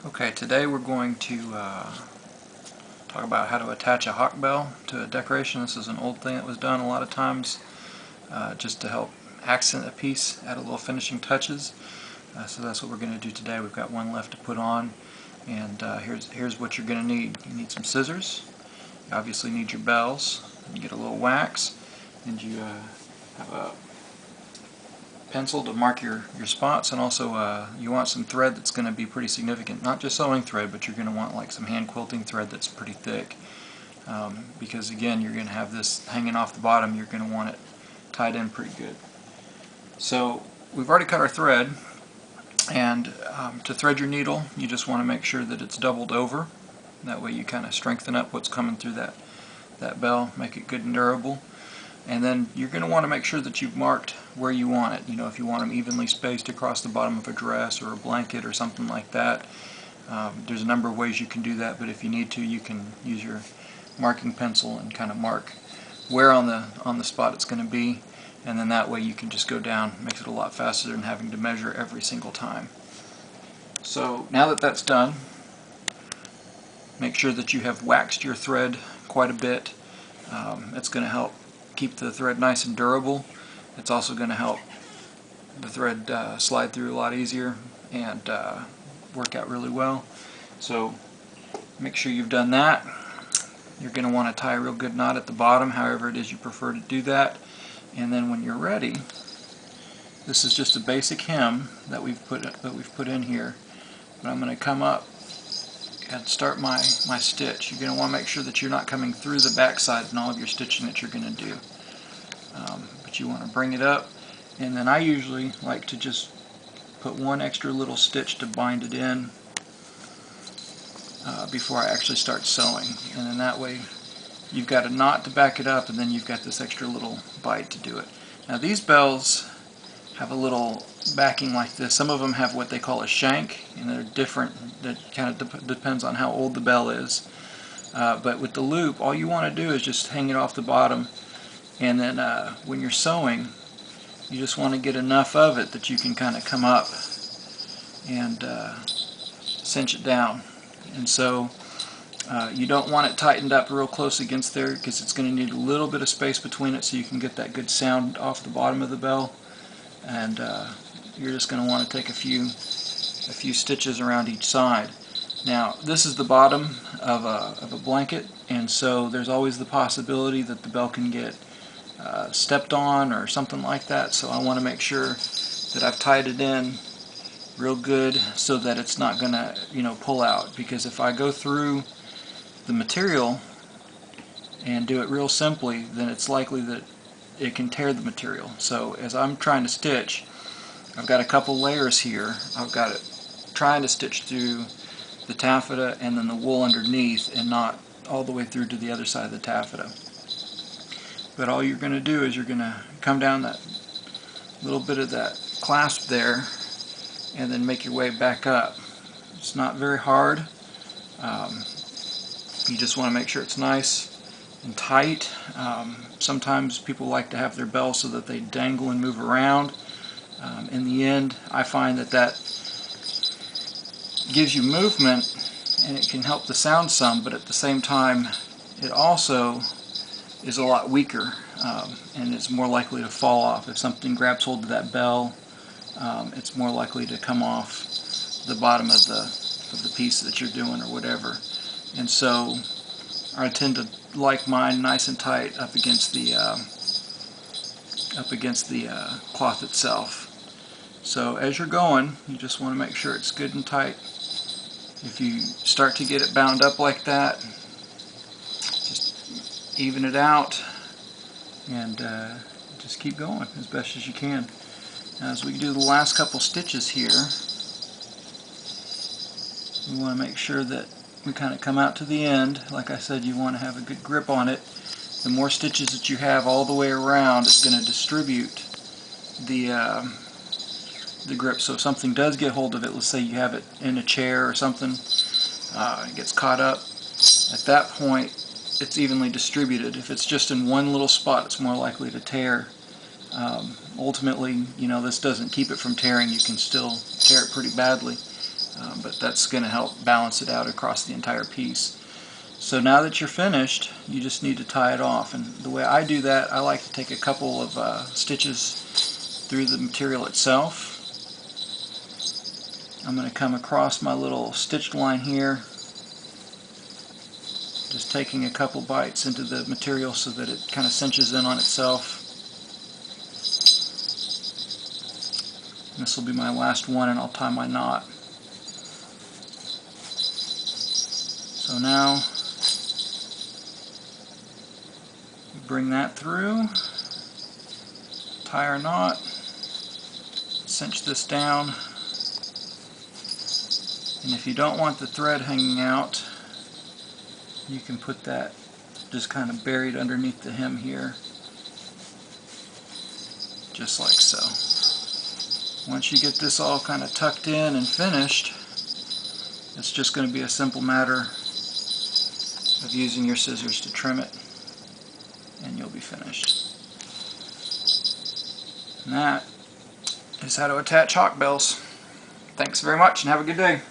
Okay, today we're going to talk about how to attach a hawk bell to a decoration. This is an old thing that was done a lot of times just to help accent a piece, add a little finishing touches. So that's what we're going to do today. We've got one left to put on, and here's what you're going to need. You need some scissors. You obviously need your bells. You get a little wax, and you have a pencil to mark your spots, and also you want some thread that's going to be pretty significant. Not just sewing thread, but you're going to want like some hand quilting thread that's pretty thick, because again you're going to have this hanging off the bottom. You're going to want it tied in pretty good. So we've already cut our thread, and to thread your needle you just want to make sure that it's doubled over. That way you kind of strengthen up what's coming through that bell, make it good and durable. And then you're going to want to make sure that you've marked where you want it. You know, if you want them evenly spaced across the bottom of a dress or a blanket or something like that. There's a number of ways you can do that, but if you need to, you can use your marking pencil and kind of mark where on the spot it's going to be, and then that way you can just go down. It makes it a lot faster than having to measure every single time. So now that that's done, make sure that you have waxed your thread quite a bit. It's going to help keep the thread nice and durable. It's also going to help the thread slide through a lot easier and work out really well. So make sure you've done that. You're going to want to tie a real good knot at the bottom, however it is you prefer to do that. And then when you're ready, this is just a basic hem that we've put in here. But I'm going to come up and start my stitch. You're going to want to make sure that you're not coming through the back side in all of your stitching that you're going to do. But you want to bring it up, and then I usually like to just put one extra little stitch to bind it in before I actually start sewing. And then that way you've got a knot to back it up, and then you've got this extra little bite to do it. Now these bells have a little backing like this. Some of them have what they call a shank, and they're different. That kind of depends on how old the bell is. But with the loop, all you want to do is just hang it off the bottom, and then when you're sewing, you just want to get enough of it that you can kind of come up and cinch it down. And so you don't want it tightened up real close against there, because it's going to need a little bit of space between it so you can get that good sound off the bottom of the bell. And you're just going to want to take a few stitches around each side. Now this is the bottom of a blanket, and so there's always the possibility that the bell can get stepped on or something like that. So I want to make sure that I've tied it in real good so that it's not going to, pull out. Because if I go through the material and do it real simply, then it's likely that it can tear the material. So as I'm trying to stitch, I've got a couple layers here. I've got it trying to stitch through the taffeta and then the wool underneath, and not all the way through to the other side of the taffeta. But all you're going to do is you're going to come down that little bit of that clasp there and then make your way back up. It's not very hard. You just want to make sure it's nice and tight. Sometimes people like to have their bells so that they dangle and move around. In the end, I find that gives you movement, and it can help the sound some, but at the same time it also is a lot weaker, and it's more likely to fall off. If something grabs hold of that bell, it's more likely to come off the bottom of the piece that you're doing or whatever. And so I tend to like mine nice and tight up against the cloth itself. So as you're going, you just want to make sure it's good and tight. If you start to get it bound up like that, just even it out and just keep going as best as you can. Now, as we do the last couple stitches here, we want to make sure that we kind of come out to the end. Like I said, you want to have a good grip on it. The more stitches that you have all the way around, it's going to distribute the grip. So if something does get hold of it, let's say you have it in a chair or something, it gets caught up, at that point it's evenly distributed. If it's just in one little spot, it's more likely to tear. Ultimately, this doesn't keep it from tearing. You can still tear it pretty badly. but that's going to help balance it out across the entire piece. So now that you're finished, you just need to tie it off. And the way I do that, I like to take a couple of stitches through the material itself. I'm going to come across my little stitched line here, just taking a couple bites into the material so that it kind of cinches in on itself. And this will be my last one, and I'll tie my knot. So now we bring that through, tie our knot, cinch this down, and if you don't want the thread hanging out, you can put that just kind of buried underneath the hem here, just like so. Once you get this all kind of tucked in and finished, it's just going to be a simple matter of using your scissors to trim it, and you'll be finished. And that is how to attach hawk bells. Thanks very much and have a good day.